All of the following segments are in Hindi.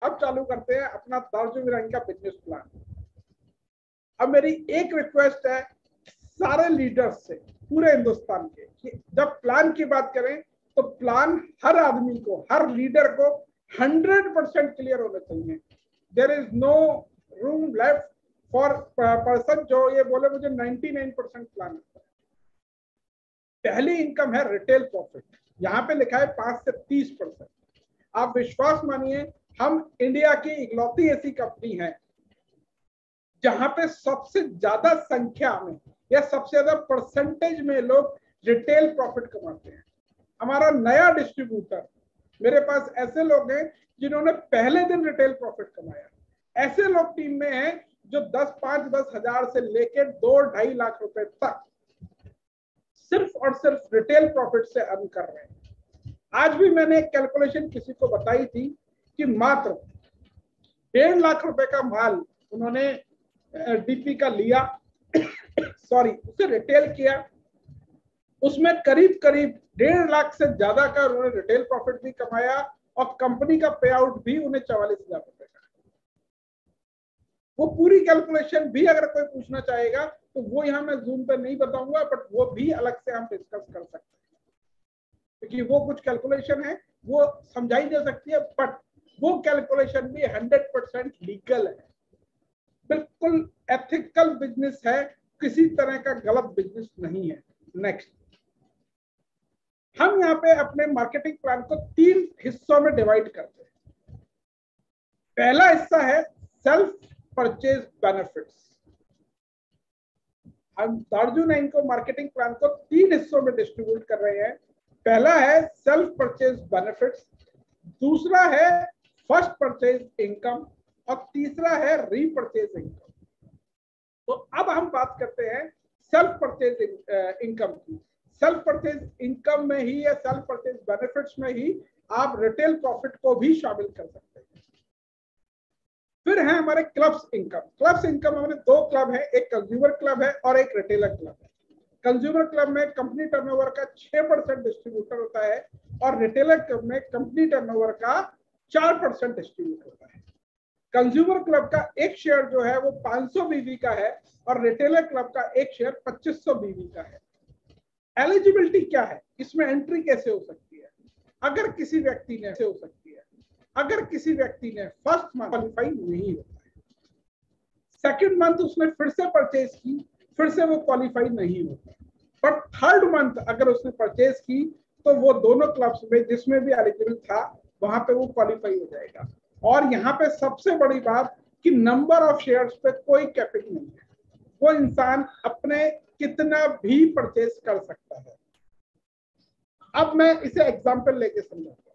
अब चालू करते हैं अपना दार्जिलिंग रैंक का बिजनेस प्लान। अब मेरी एक रिक्वेस्ट है सारे लीडर्स से पूरे हिंदुस्तान के कि जब प्लान की बात करें तो प्लान हर आदमी को, हर लीडर को 100% क्लियर होना चाहिए। There is no room left for person जो ये बोले मुझे 99% प्लान है। पहली इनकम है रिटेल प्रॉफिट, यहाँ पे लिखा है 5 से 30%। आप विश्वास मानिए हम इंडिया की इकलौती ऐसी कंपनी है जहां पे सबसे ज्यादा संख्या में या सबसे ज्यादा परसेंटेज में लोग रिटेल प्रॉफिट कमाते हैं। हमारा नया डिस्ट्रीब्यूटर, मेरे पास ऐसे लोग हैं जिन्होंने पहले दिन रिटेल प्रॉफिट कमाया। ऐसे लोग टीम में हैं जो 5-10 हजार से लेकर 2-2.5 लाख रुपए तक सिर्फ और सिर्फ रिटेल प्रॉफिट से अर्न कर रहे हैं। आज भी मैंने एक कैलकुलेशन किसी को बताई थी कि मात्र 1.5 लाख रुपए का माल उन्होंने डीपी का लिया सॉरी उसे रिटेल किया, उसमें करीब करीब 1.5 लाख से ज्यादा का उन्होंने रिटेल प्रॉफिट भी कमाया और कंपनी का पे आउट भी उन्हें 44,000 रुपए का। वो पूरी कैलकुलेशन भी अगर कोई पूछना चाहेगा तो वो यहाँ मैं जूम पे नहीं बताऊंगा, बट वो भी अलग से हम डिस्कस कर सकते हैं क्योंकि वो कुछ कैलकुलेशन है वो समझाई जा सकती है, बट वो कैलकुलेशन भी 100% लीगल है, बिल्कुल एथिकल बिजनेस है, किसी तरह का गलत बिजनेस नहीं है। नेक्स्ट, हम यहाँ पे अपने मार्केटिंग प्लान को 3 हिस्सों में डिवाइड करते हैं। पहला हिस्सा है सेल्फ परचेज बेनिफिट्स। हम दार्जिलिंग को मार्केटिंग प्लान को 3 हिस्सों में डिस्ट्रीब्यूट कर रहे हैं। पहला है सेल्फ परचेज बेनिफिट्स, दूसरा है फर्स्ट परचेज इनकम और तीसरा है रीपरचेज इनकम। तो अब हम बात करते हैं सेल्फ परचेज इनकम की। सेल्फ परचेज इनकम में ही या सेल्फ परचेज बेनिफिट्स में ही आप रिटेल प्रॉफिट को भी शामिल कर सकते हैं। फिर है हमारे क्लब्स इनकम। क्लब्स इनकम हमारे 2 क्लब है, एक कंज्यूमर क्लब है और एक रिटेलर क्लब है। कंज्यूमर क्लब में कंपनी टर्नओवर का 6% डिस्ट्रीब्यूटर होता है और रिटेलर क्लब में कंपनी टर्नओवर का 4% डिस्ट्रीब्यूट होता है। कंज्यूमर क्लब का एक शेयर जो है वो 500 बीवी का है और रिटेलर क्लब का एक शेयर 2500 बीवी का है। एलिजिबिलिटी क्या है, इसमें एंट्री कैसे हो सकती है? अगर किसी व्यक्ति ने हो सकती है अगर किसी व्यक्ति ने फर्स्ट मंथ क्वालिफाई नहीं होता है, सेकंड मंथ उसने फिर से परचेज की, फिर से वो क्वालिफाई नहीं होता, पर थर्ड मंथ अगर उसने परचेज की तो वो दोनों क्लब्स में जिसमें भी एलिजिबल था वहां पे वो क्वालिफाई हो जाएगा। और यहाँ पे सबसे बड़ी बात कि नंबर ऑफ शेयर्स पे कोई कैपिंग नहीं है, वो इंसान अपने कितना भी परचेज कर सकता है। अब मैं इसे एग्जांपल लेके समझाता हूँ।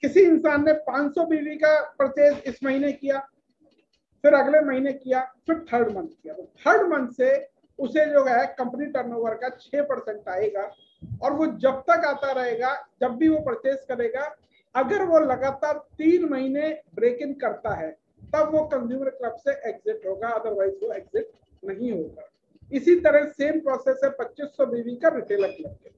किसी इंसान ने 500 बीवी का परचेज इस महीने किया, फिर अगले महीने किया, फिर थर्ड मंथ किया, तो थर्ड मंथ से उसे जो है कंपनी टर्नओवर का 6% आएगा और वो जब तक आता रहेगा, जब भी वो परचेज करेगा, अगर वो लगातार 3 महीने ब्रेक इन करता है तब वो कंज्यूमर क्लब से एग्जिट होगा, अदरवाइज वो एग्जिट नहीं होगा। इसी तरह सेम प्रोसेस है 2500 बीवी का रिटेलर क्लब के।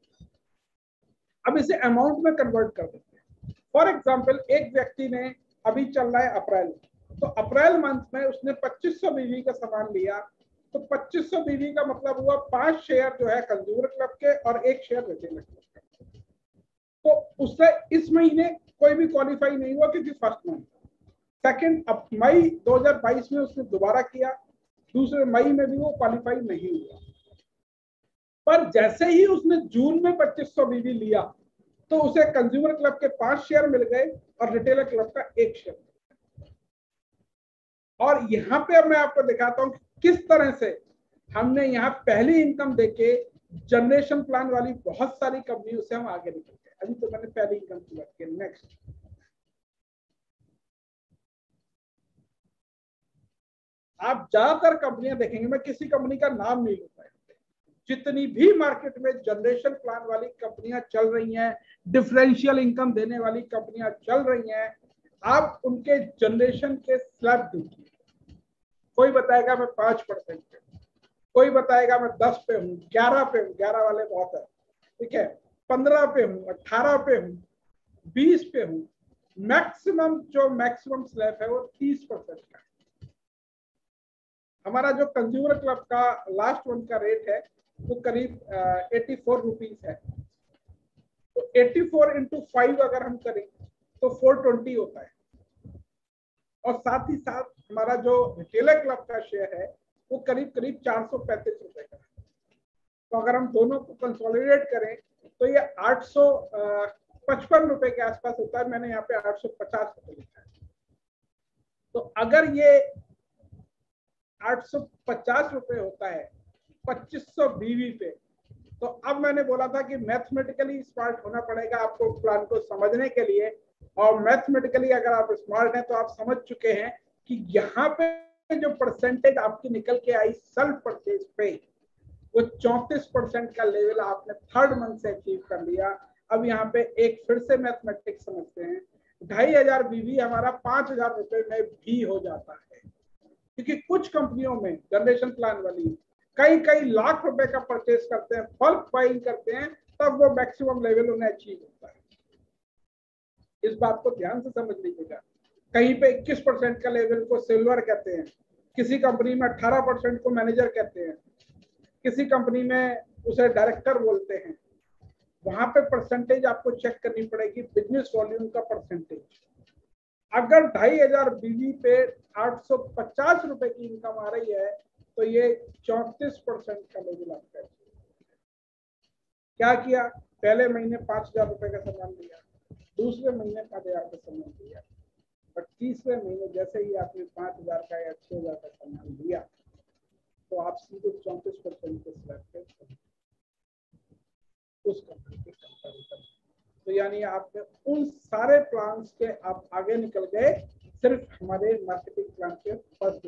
अब इसे अमाउंट में कन्वर्ट कर देते हैं। फॉर एग्जाम्पल, एक व्यक्ति ने अभी चल रहा है अप्रैल, तो अप्रैल मंथ में उसने 2500 बीवी का सामान लिया, तो 2500 बीवी का मतलब हुआ 5 शेयर जो है कंज्यूमर क्लब के और 1 शेयर रिटेलर क्लब का। तो उससे इस महीने कोई भी क्वालिफाई नहीं हुआ क्योंकि फर्स्ट मंथ। सेकंड, अब मई 2022 में उसने दोबारा किया, दूसरे मई में भी वो क्वालिफाई नहीं हुआ, पर जैसे ही उसने जून में 2500 बीवी लिया तो उसे कंज्यूमर क्लब के 5 शेयर मिल गए और रिटेलर क्लब का 1 शेयर। और यहाँ पे अब मैं आपको दिखाता हूँ किस तरह से हमने यहाँ पहली इनकम देके जनरेशन प्लान वाली बहुत सारी कंपनियों से हम आगे निकल गए। अभी तो मैंने पहली इनकम की बात की। नेक्स्ट, आप ज्यादातर कंपनियां देखेंगे, मैं किसी कंपनी का नाम नहीं लूंगा, जितनी भी मार्केट में जनरेशन प्लान वाली कंपनियां चल रही हैं, डिफरेंशियल इनकम देने वाली कंपनियां चल रही हैं, आप उनके जनरेशन के स्लैब देखिए। कोई बताएगा मैं 5% पे हूँ, कोई बताएगा मैं 10 पे हूँ, 11 पे हूँ, 11 वाले बहुत है, ठीक है, 15 पे हूँ, 18 पे हूँ, 20 पे हूँ। मैक्सिमम स्लैब है वो 30% का है। हमारा जो कंज्यूमर क्लब का लास्ट वन का रेट है वो करीब 84 रुपीज है। तो 84 इंटू 5 अगर हम करें तो 420 होता है। और साथ ही साथ हमारा जो रिटेलर क्लब का शेयर है वो करीब करीब 435 रुपए का है। तो अगर हम दोनों को कंसोलिडेट करें तो ये 855 रुपए के आसपास होता है। मैंने यहाँ पे 850 रुपए लिखा है। तो अगर ये 850 रुपए होता है 2500 बीवी पे, तो अब मैंने बोला था कि मैथमेटिकली स्मार्ट होना पड़ेगा आपको प्लान को समझने के लिए। और मैथमेटिकली अगर आप स्मार्ट हैं तो आप समझ चुके हैं कि यहाँ पे जो परसेंटेज आपकी निकल के आई सेल्फ परचेज पे, वो 34% का लेवल आपने थर्ड मंथ से अचीव कर लिया। अब यहाँ पे एक फिर से मैथमेटिक्स समझते हैं। 2500 बीवी हमारा 5000 रुपए में भी हो जाता है, क्योंकि कुछ कंपनियों में जनरेशन प्लान वाली कई कई लाख रुपए का परचेस करते हैं, बल्क बाइंग करते हैं, तब वो मैक्सिमम लेवल उन्हें अचीव होता है। इस बात को ध्यान से समझ लीजिएगा। कहीं पे 21% का लेवल को सिल्वर कहते हैं, किसी कंपनी में 18% को मैनेजर कहते हैं, किसी कंपनी में उसे डायरेक्टर बोलते हैं। वहां पे परसेंटेज आपको चेक करनी पड़ेगी, बिजनेस वॉल्यूम का परसेंटेज। अगर 2500 बीवी पे 850 रुपए की इनकम आ रही है तो ये 34% का लेवल आपका है। क्या किया, पहले महीने 5000 रुपए का सामान लिया, दूसरे महीने 5000 का सामान लिया, और तीसरे महीने जैसे ही आपने 5000 का या 6000 का सामान लिया तो आप सीधे 34% के स्लैब पे उस कंपनी के कंपैरिजन। तो यानी आपने उन सारे प्लान्स के आप आगे निकल गए सिर्फ हमारे मार्केटिंग प्लान के फर्स्ट